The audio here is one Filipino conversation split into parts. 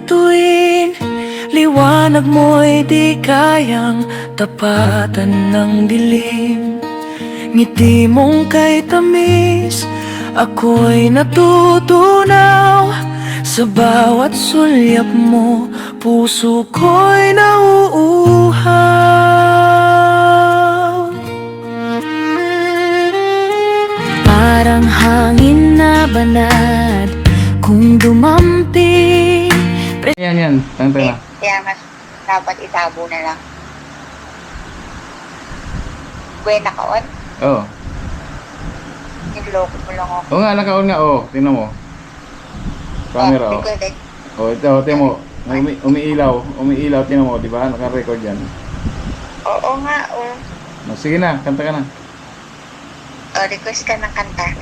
bituin, liwanag mo'y di kayang tapatan ng dilim. Ngiti mong kay tamis, ako'y natutunaw. Sa bawat sulyap mo, puso ko'y nauuhaw. Parang hangin na banad kung dumampi. Yan. Tantay na. Kaya mas dapat itabo na lang. Buena ka on? Oo. Niloko mo lang ako. Oo nga, nakaon nga. Oo, tingnan mo. Camera, Oh, oh. recorded. Oh, ito, tingnan mo. Umiilaw, tingnan mo, di ba? Naka-record yan. Oo nga, oh. Oh, sige na, kanta ka na. Oh, request ka ng kanta.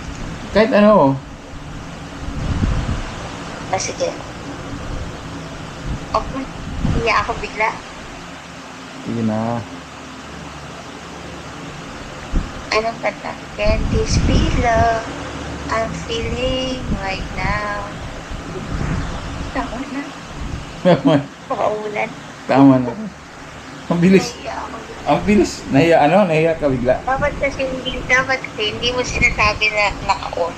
Kahit ano, oh. Oh, sige. Okay. Iya ako bigla. Sige na. Anong kanta? Can this be love I'm feeling right now? Tama na. Pakaulan. Tama na. Ang bilis. Naiya ako. Ang bilis. Nahiya ka bigla. Dapat kasi hindi mo sinasabi na naka-on.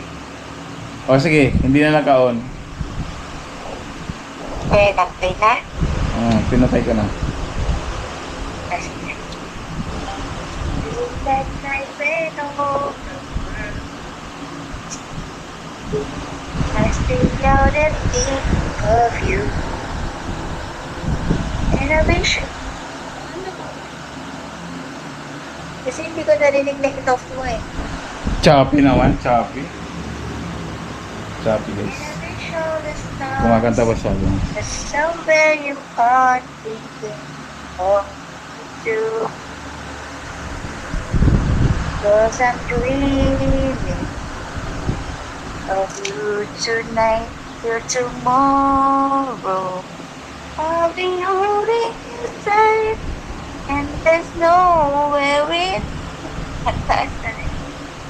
O sige, hindi na naka-on. Kaya naktay na. Pinatay ko na. Kasi let my friend know I still out and think of you. And I wish kasi hindi ko narinig na hit off mo eh. Choppy naman, choppy. Choppy guys. And I wish all the stars Kumakanta ba siya? that somewhere you are thinking of you. Cause I'm dreaming of you tonight, till tomorrow. I'll be holding you tight, and there's nowhere in. Ang taas na rin.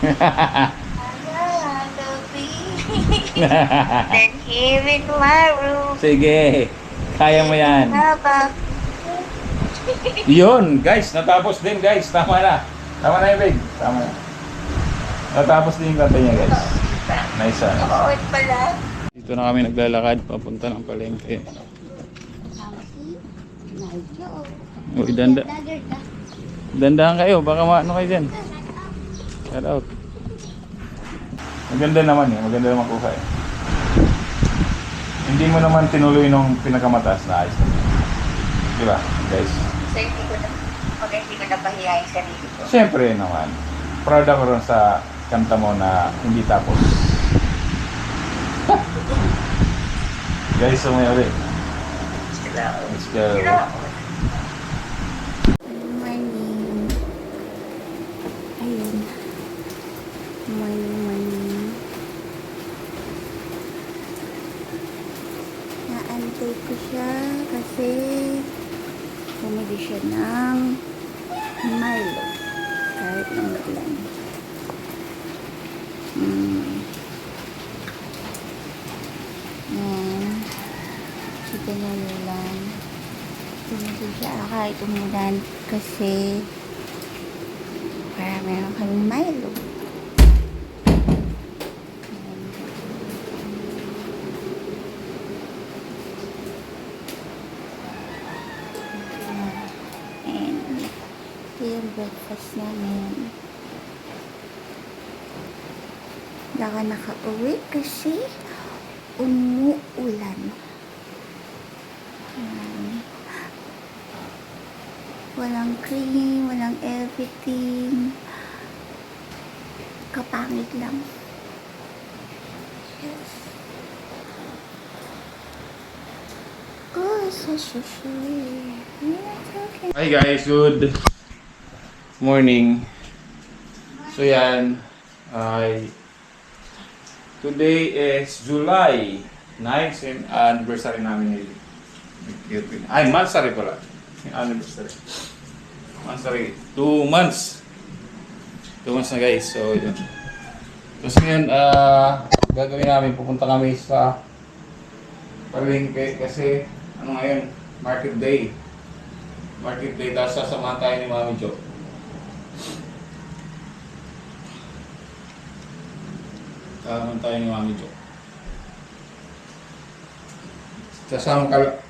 I gotta be then here in my room. Sige, kaya mo yan. Habang Yun, guys, natapos din guys. Tama na. Tama na yung babe. Tama na. Natapos din yung kanta niya guys. Nice ah. nakauwi pala. Dito na kami naglalakad papunta ng palengke. Uy, dandahan kayo. Baka maano kayo dyan. Shout out. Maganda naman eh. Maganda naman kuha eh. Hindi mo naman tinuloy nung pinakamataas na ayos naman. Diba guys? So hindi ko na pahiyayin sarili ko. Siyempre naman. Proud ako rin sa kanta mo na hindi tapos. Guys, sumay ulit. Let's go. Morning. Ayun. Morning. Naantay ko siya kasi bumili siya ng Milo. Kahit ng ulan. Ayan. Kita niya ulan. Bumili siya kahit umulan kasi para meron kaming Milo. And ito yung breakfast namin. Hindi ako nakauwi kasi umuulan. Ayan. Walang cream, walang everything. Kapangit lang. Yes. Oh, so sweet. Yeah, okay. Hi guys, good morning. So yan, today is July 9th, yung anniversary namin ni Kirpin. Ay, monthsary pala. Yung anniversary. Monthsary, 2 months. 2 months na guys, so yun. Tapos ngayon, gagawin namin, pupunta kami sa palengke kasi ano ngayon, market day. Market day, tapos sasamahan tayo ni Mami Jo. Sasamahan tayo ni Mami Jo.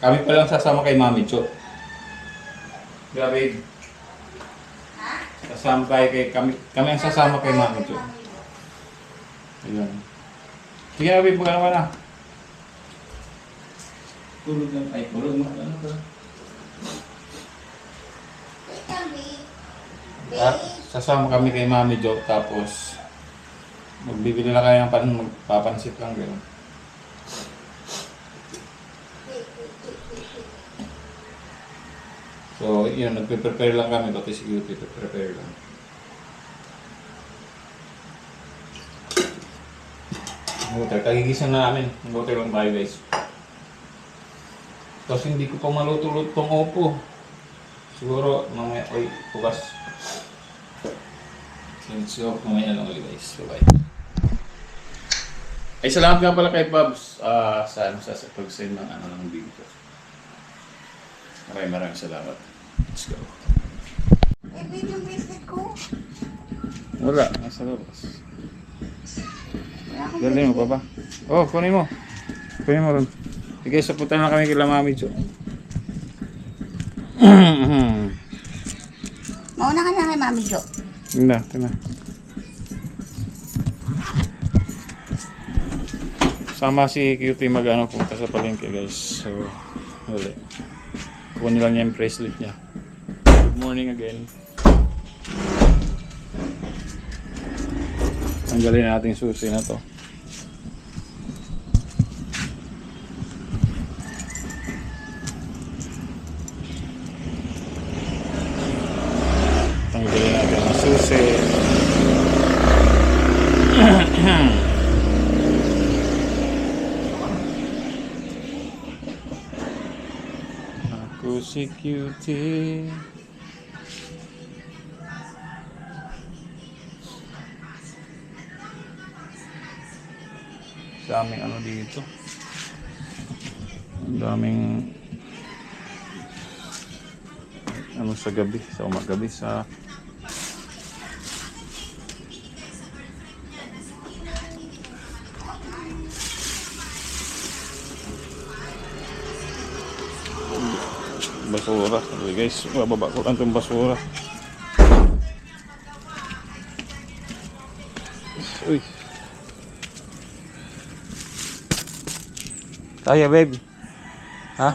Kami pa lang sasama kay Mami Jo. Grabe. Sasama tayo kami ang sasama kay Mami Jo. Ayun. Sige na, babe, magkano ka na? Tulog lang. Ay, tulog mo. Ano ba? Sasama kami kay Mami Jo, tapos magbibili na kayo ng magpapansit lang gano'n. So, yun, nagpe-prepare lang kami, pati si Cutie, prepare lang. Butter, kagigisan na namin. Butter lang tayo, guys. Tapos hindi ko pa maluto-luto tong opo. Siguro, mamaya, bukas. So, mamaya lang ulit, guys. Bye-bye. Ay, salamat nga pala kay Pabs sa pag-send ng video. Maraming salamat. Let's go. Eh, babe, yung bracelet ko. Wala, nasa labas. Wala akong Dali mo pa ba? Oh, kunin mo. Kunin mo rin. Sige, saputan na kami kila Mami Jo. Mauna ka na kay Mami Jo. Hindi, ito na. Sama si Cutie punta sa palengke, guys. So, wala. Kunin lang niya yung bracelet niya. Good morning again. Tanggalin natin yung susi na to. Tanggalin natin ang susi. Ako si Cutie. Daming ano dito. Ang daming ano sa gabi, sa umagabi, sa basura. Okay guys, bababa ko lang itong basura. Uy. Kaya, babe. Ha?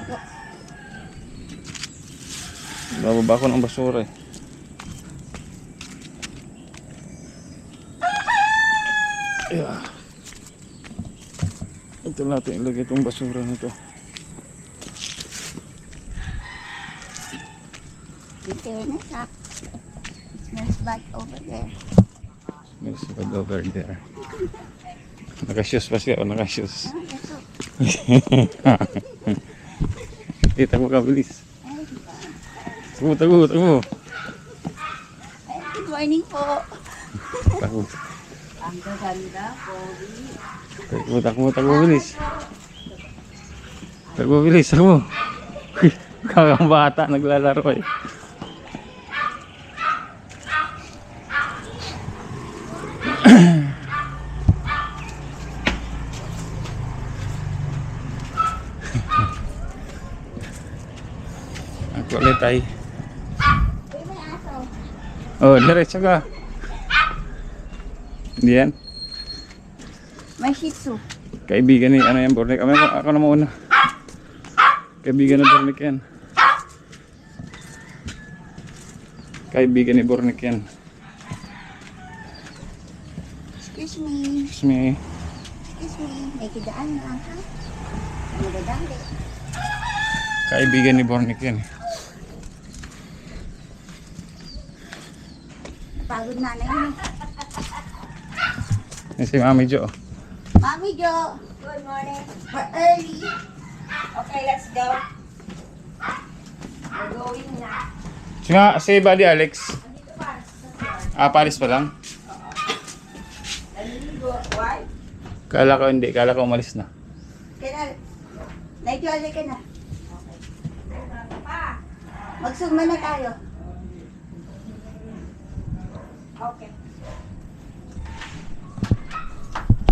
Bababa ko ng basura eh. Yeah. Ito natin ilagay itong basura na ito. Fairness, ha? Smells bad over there. Smells bad over there. Naka-shoes pa siya o naka-shoes? Kita ko kabilis. Tago. Ay, good morning po. Tago. Ang gaganda, Bobby. Tago bilis. Tago bilis, tago. Kakang bata naglalaro eh. Ako ulit ay. Uy, may aso. Oh, diretso ka. Hindi yan. May Shih Tzu. Kaibigan ni ano yan, Bornik. Ako na muna. Kaibigan ni Bornik yan. Kaibigan ni Bornik yan. Excuse me. Excuse me. Excuse me. May kidaan lang, ha? Magdadali. Kaibigan ni Bornik yan. Pagod na yun. Yan si Mami Jo. Mami Jo. Good morning. We're early. Okay, let's go. We're going na. Si Buddy Alex. Paris pa lang. Naliligo. Why? Kala ko hindi. Kala ko umalis na. Kaya video, halika na. Magsuma na tayo. Okay.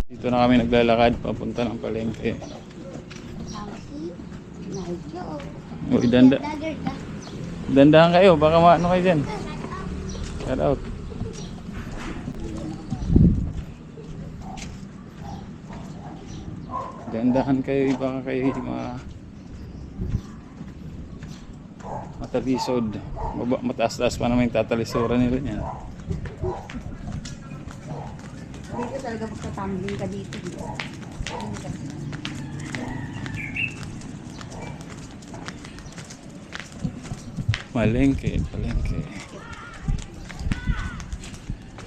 Dito na kami naglalakad papunta ng palengke. Uy, dandahan kayo, baka maano kayo dyan. Shout out. Dandahan kayo, baka kayo matalisod. Mataas-taas pa naman yung tatalisuran nila yan. Dito talaga magtatambling ka dito. Palengke.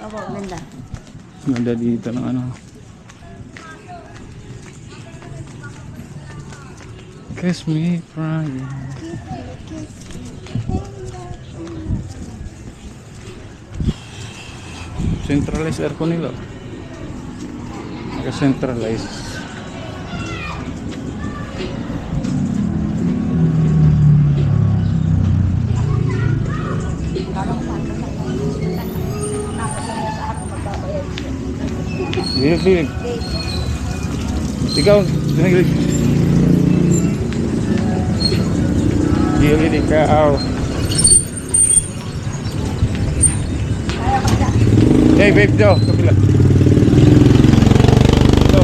Opo, ganda. Ganda dito ng ano. Kiss me crying. Centralized aircon nila. Naka-centralized. Bilig. Ikaw, dinaglig. Gilid ikaw. Hey babe, Joe, kabila. Ito.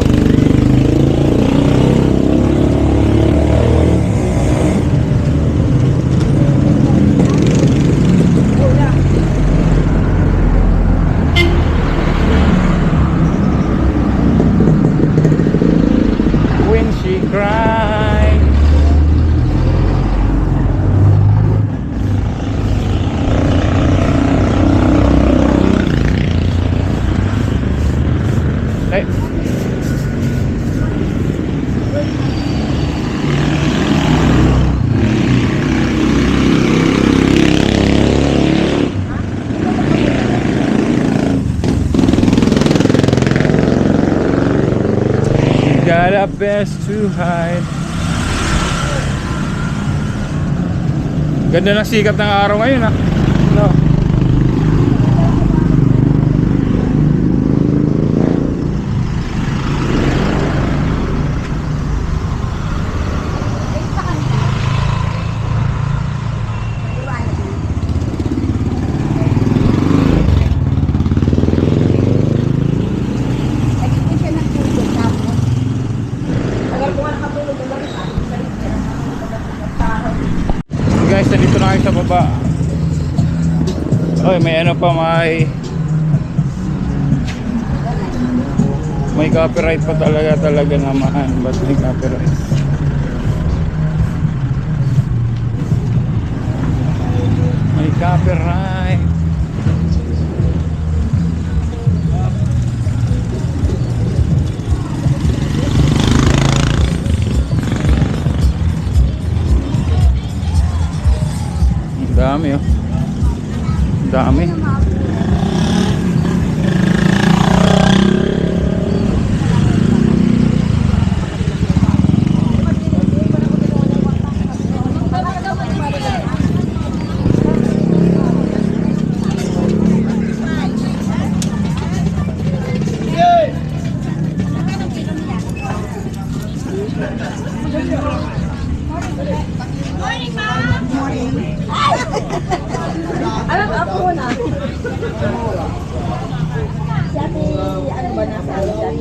When she cries. Hey. Got a best to hide. Ganda ng sikat ng araw ngayon ah. No. Guys, nandito na kayo sa baba. Oy, may ano pa, may copyright pa talaga naman. Ba't may copyright? May copyright. Dami oh. Dami.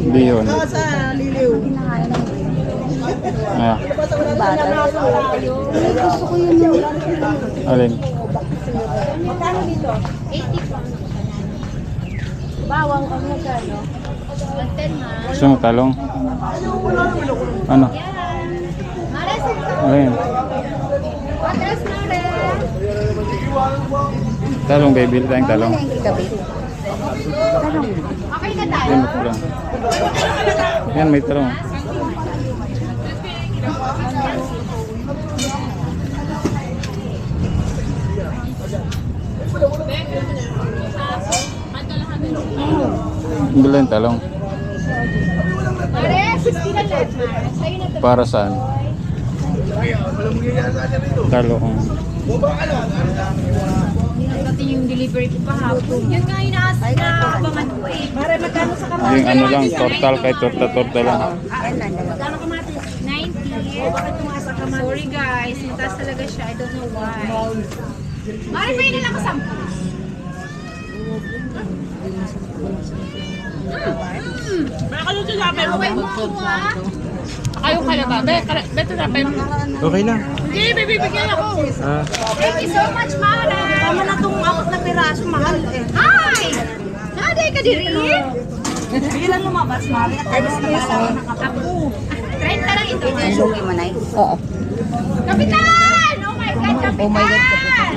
Hindi yun. Sa liliw. Ah, Gusto ko yun. alin? Magkano dito? 80 po. Bawang ang magkano? 110 ma. Gusto mo talong? Ano? Alin? Talong baby, tayong talong. Okay na tayo. Yan, talong. Yan, may talong. Bila yung talong. Mare, 60 na lang. Sa'yo na to. Para saan? Taloong. Pati yung delivery ko kahapon. Yun nga inaabangan ko eh. Para magkano sa kamatis? Yung ano lang, total kay torta-torta lang. Magkano kamatis? 90. Bakit tumaas ang kamatis? Sorry guys, mataas talaga siya. I don't know why. Mari pa yun lang kasampo. Ano tinapay mo? Okay mo ah. Ayaw ka na ba? Beto tinapay mo. Okay lang. Hindi, bibigyan ako. Thank you so much, Mara. Tama na itong apat na piraso, mahal eh. Hi! Naday ka diri? Bilang lumabas, Mara. At ayos na pala. Ako. 30 lang ito. Sugi mo na eh. Oo. Kapitan! Oh my God, Kapitan! Oh my God, Kapitan.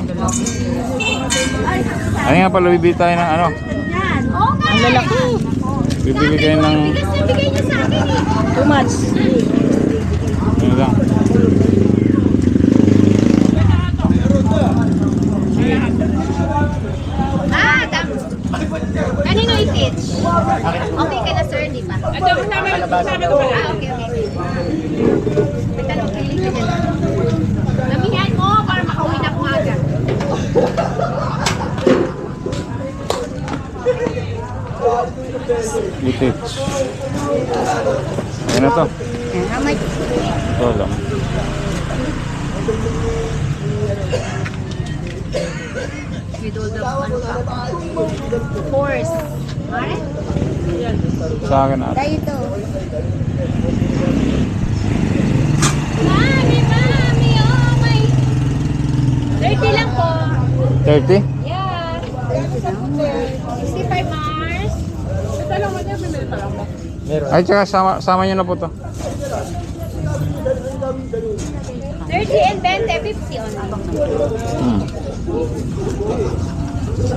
Ano nga pala, bibili tayo ng ano? Yan. Oo nga. Ang lalaki. Bibili kayo ng... Bigas na bigay niyo sa akin eh. Too much. Ano lang? Kanino i-teach? Okay ka na sir, di ba? Ito, sabi ko pala. Okay. May talong kilig ka dyan. Lamihan mo para makauwi na umaga. Itich. Ano to? How much? Ito lang. With all the ano ka? Force. Mare? Sa akin ate. Tayo ito. Mami, oh my. 30 lang po. 30? Yeah. 65 Mars. Ito lang mo niya, bibili pa lang ba? Ay, tsaka sama nyo na po to. 30 and 20, 50 on.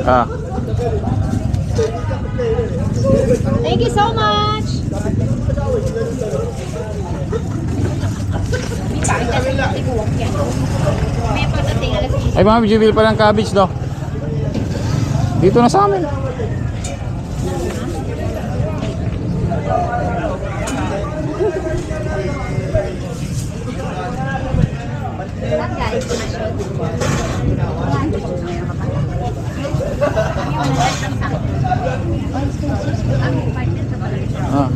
Ah. Thank you so much. May pagdating alas 10. Ay, mga bibili pa ng cabbage do. Dito na sa amin. Ah.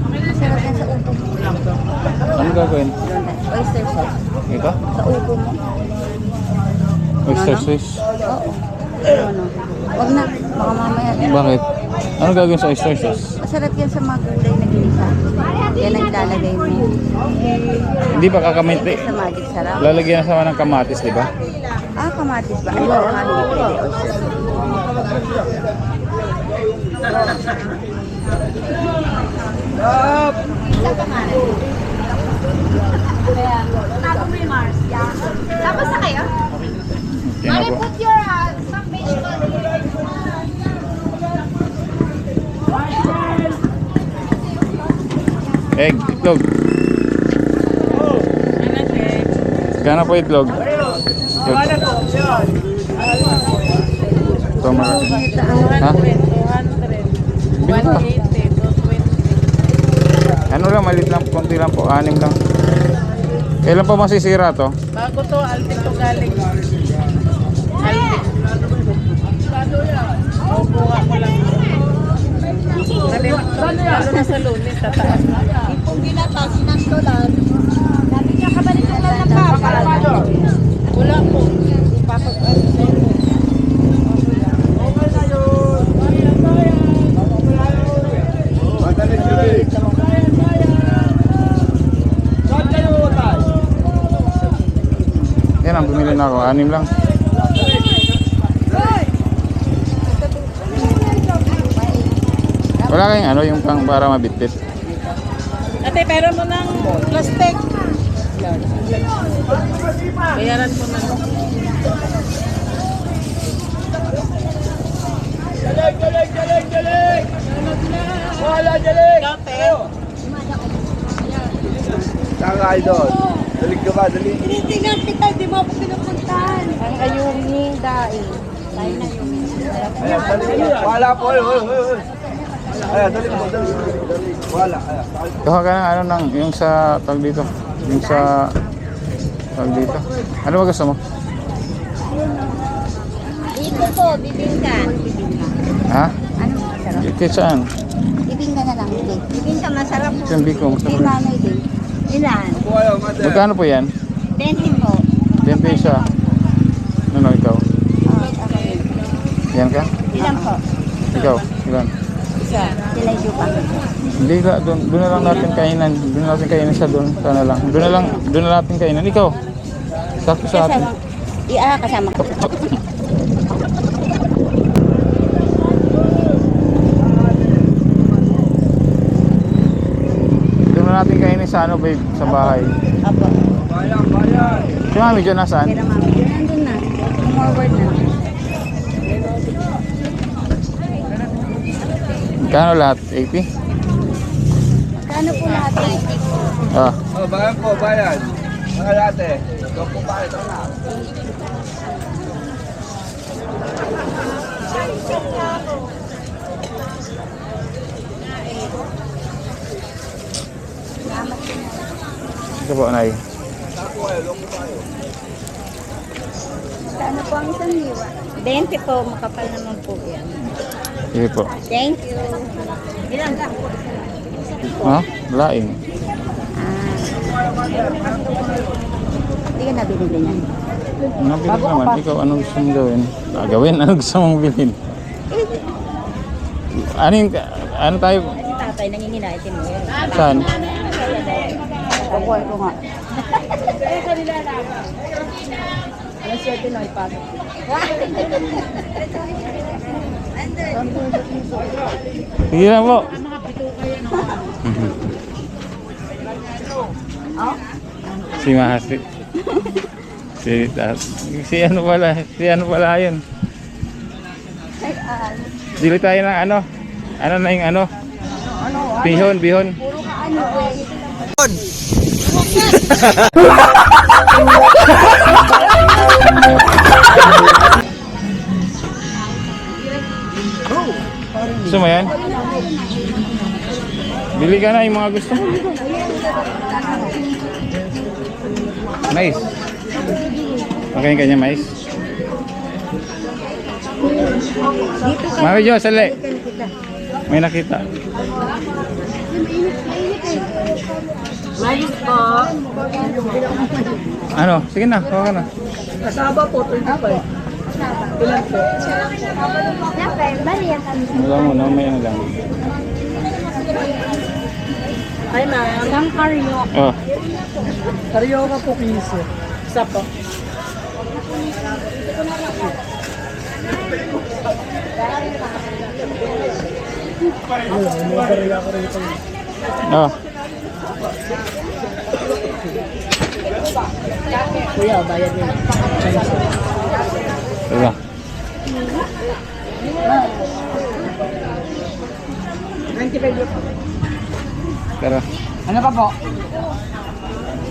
Ano gagawin? Oyster sauce. Ito? Sa upo mo. Oyster Swiss? Oo. Ano? Wag na. Baka mamaya. Bakit? Ano gagawin sa oyster sauce? Masarap yan sa mga gulay na ginisa. Yan ang ilalagay mo. Hindi ba kakamiti? Sa magic sarap. Lalagyan na sama ng kamatis, di ba? Ah, kamatis ba? Ay, baka hindi pwede oyster. Isa pa nga. Tago mo yung Mars. Tapos na kayo? Yan na po. Put your some vegetable here. Egg, itlog. Gana po itlog? Ito malaki. Ha? 200, 180, 220. Ano lang, malit lang, konti lang po, 6 lang. Kailan pa masisira to? Bago to, Alvin to galing. Alvin. Kukuha ko lang. Lalo na sa Lunes, tataas na. Kung ginata, sinasulan. Dati niya kabalik na lang ng papa. Wala po. Papag-ano sa inyo. Yan ang bumili na ako, 6 lang. Wala kayong ano, yung pang para mabitbit. Ate, pera mo ng plastic. Bayaran mo na. Wala, Jalig! Kape. Saka idol. Dalig ka ba? Dalig. Tinitingnan kita, di mo ako pinupuntahan. Ang ayunging daing. Tayo na yung Ayan, dalig. Wala po. Ayan, dalig mo. Dalig. Wala. Ayan. Kuha ka ng ano nang, yung sa, tag dito, yung sa Tawag dito. Ano ba gusto mo? Ito po, bibingka. Ha? Ano masarap? Ito saan? Bibingka na lang. Bibingka masarap po. Ito yung biko. Kay nanay din. Ilan? Magkano po yan? 20 po. 20 isa. Ano ikaw? Okay. Yan ka? Ilan po? Ikaw? Ilan? Isa. Sila yung pa. Hindi ka, doon na lang natin kainan. Doon na natin kainan sa doon. Sana lang. Doon na natin kainan. Ikaw? Sakto sa atin. Kasama ko. Doon na natin kainin sa ano, babe, sa bahay. Apo. Si Mami dyan nasaan? Kaya mami. Nandun na. Forward na. Kano lahat? 80? Kano po lahat? Ah, Oh, bayan po, bayan. Mga late. Ito po ba? Ito na. ito po, Nay. Kano po ang isang liwa? 20 po. Makapal naman po yan. Sige po. Thank you. Ilan ka? Ha? Laing. Hindi ka nabili niyan. Nabili naman. Ikaw, ano gusto mong gawin? Gawin? Ano gusto mong bilhin? Ano tayo? Si tatay nanginginaitin mo yun. Saan? Kukuha ko nga. Alas 7 na ipasok. Sige na po. Si Mahasi. Si ano pala yun. Dili tayo ng ano. Ano na yung ano? Bihon. Puro ka ano eh. Gusto mo yan? Bili ka na yung mga gusto mo. Mais. Okay ka niya mais? Mami Jo, sali. May nakita. Mais po. Ano? Sige na, kuha ka na. Kasaba po, 25. Ilan po? Wala mo na, may ano lang. Ay, ma'am. Isang karyo. Oh, Karyoka po, 15. Isa po. oh. Kuya, bayad niyo. Diba? Tara. Ano pa po?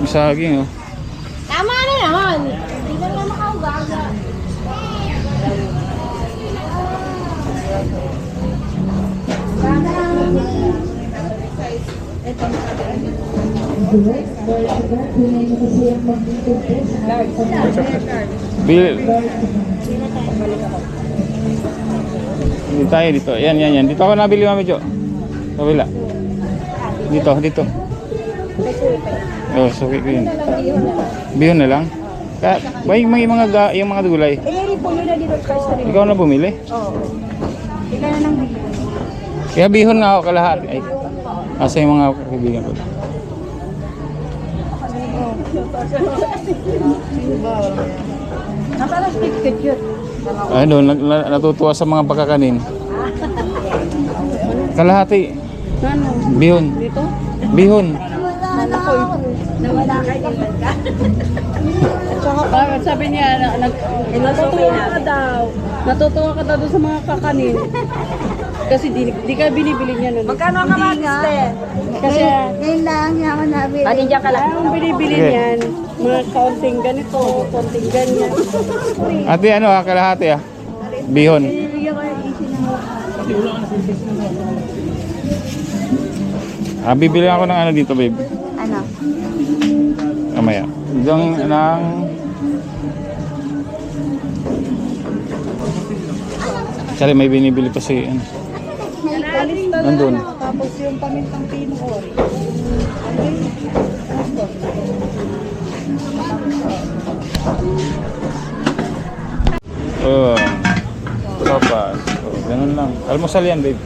May saging oh. Tama na naman. Hindi na naman makaugaga. Bil. Dito tayo dito. Yan. Dito ako nabili, Mami Jo. Kabila. Dito. Oh, suki ko yun. Bihon na lang. May yung mga gulay. Eh, po yun na dito first na rin. Ikaw na bumili? Oo. Ika na nang bili. Kaya bihon nga ako kalahati. Ay, asa yung mga kaibigan ko. Napalas ticket yun. Ano, natutuwa sa mga pagkakanin. Kalahati. Ano? Bihon. Dito? Bihon. Nawala ka din ka. Tsaka bakit sabi niya, natutuwa ka daw. Natutuwa ka daw doon sa mga kakanin. Kasi di ka binibili niya nun. Magkano ka mag-iste? Kasi Ngayon lang niya ako nabili. Pati dyan ka lang. Ang binibili Okay. niyan, mga kaunting ganito, kaunting ganyan. Ate, ano kalahati Bihon. Bibigyan ko yung easy na. Bibili ako ng ano dito, babe. Ano? Mamaya. Hanggang ng... Sorry, may binibili pa si... Ano. Nandun. Tapos yung pamintang pinor. Oh. Sopas. Oh, ganun lang. Almusal yan, babe.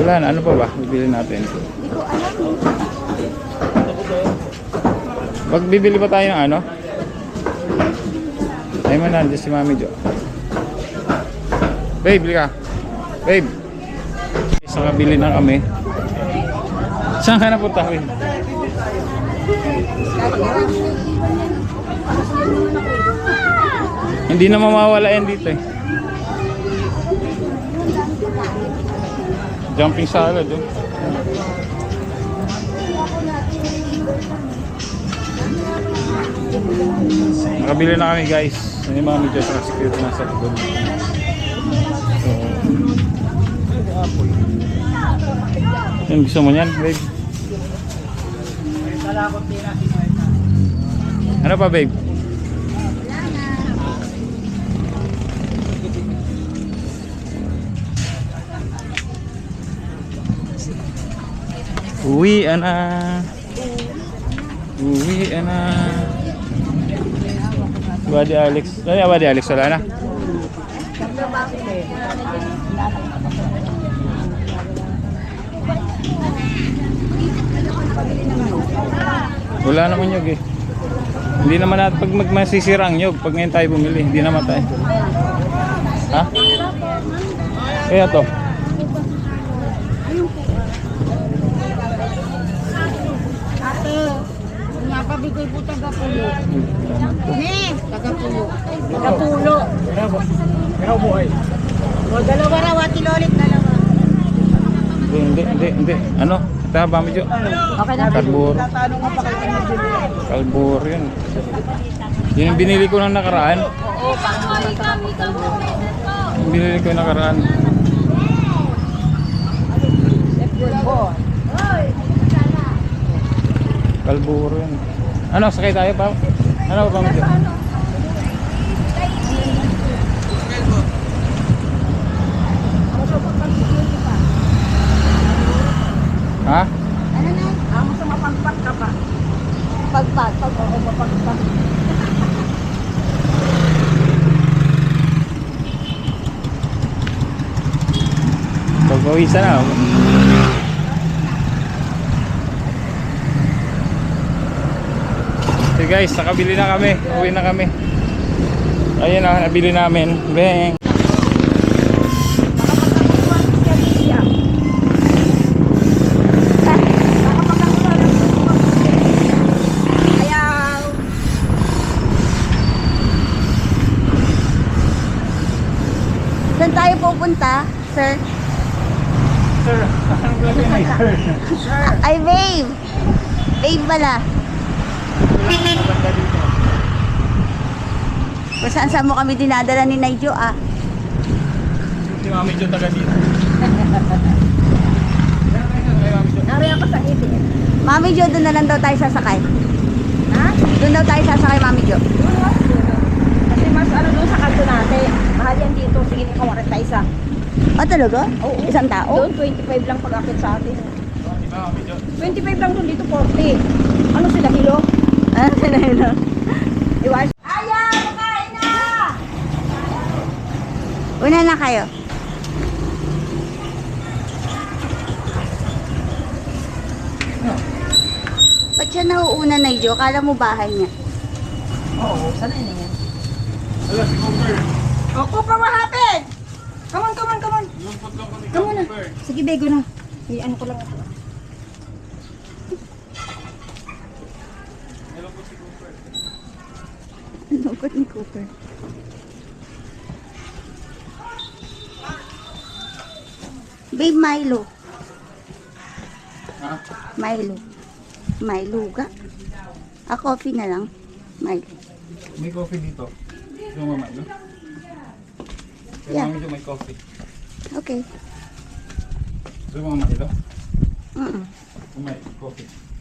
Wala na. Ano pa ba? Bibili natin. Magbibili pa tayo ng ano? Ay man, nandiyan si Mami Jo. Babe, bili ka. Babe. Isang kabili na kami. Saan ka napunta, babe? Hindi na mawawala yan dito eh. Jumping salad eh. Nakabili na kami guys. Ano yung mga medyo sa security nasa likod. So, yung gusto mo yan, babe? Ano pa, babe? Uwi na. Uwi na. Wadi Alex. Ano yung Wadi Alex? Wala na? Wala naman nyug eh. Hindi naman natin pag masisira ang nyug. Pag ngayon tayo bumili, hindi naman tayo. Ha? Kaya to. Napabigay po taga-pulo. Taga-pulo. Taga-pulo. Pero buhay. O, dalawa raw, Ate Lolit, dalawa. Hindi. Ano? Taba medyo. Okay na. Kalbur. Tatanong nga pa kayo ng Kalbur yun. Yun yung binili ko ng nakaraan. Yung binili ko ng nakaraan. Kalbur yun. Ano? Sakay tayo pa? Ano ba medyo? Ha? Ano na? Amo sa mapagpag ka pa. Pagpag. Oo, mapagpag. Pagpawisan na. So guys, nakabili na kami. Uwi na kami. Ayun na, nabili namin. Bang! Saan tayo pupunta, sir? Sir, anong lagay na sir? Ay, babe! Babe pala. Kung saan mo kami dinadala ni Naijo, ah. Si Mami Jo taga dito. Nariyan ko sa ibig. Mami Jo, doon na lang daw tayo sasakay. Ha? Doon daw tayo sasakay, Mami Jo. Kasi mas ano doon sa kanto natin. Mahal yan dito. Sige, ikaw marit tayo isa. Ah, talaga? Oo. Isang tao? Doon, 25 lang pag-akit sa atin. Mami Jo. 25 lang doon dito, 40. Ano sila, kilo? Ah, talaga. Iwas. Una na kayo. Ba't siya nauuna, Naijo? Kala mo bahay niya. Oo, sanay na yan. Ala, si Cooper. Oh, Cooper, what happened? Come on. Lumpot lang kami Come on na. Cooper. Sige, bego na. Ano ko lang ito. Nilupot si Cooper. Ang lungkot ni Cooper. Babe, Milo. Ha? Milo. Milo ka? Ah, coffee na lang. Milo. May coffee dito. Yung mama, no? Kaya Yeah. Mami Jo may coffee. Okay. Yung mama ito. Umay, coffee.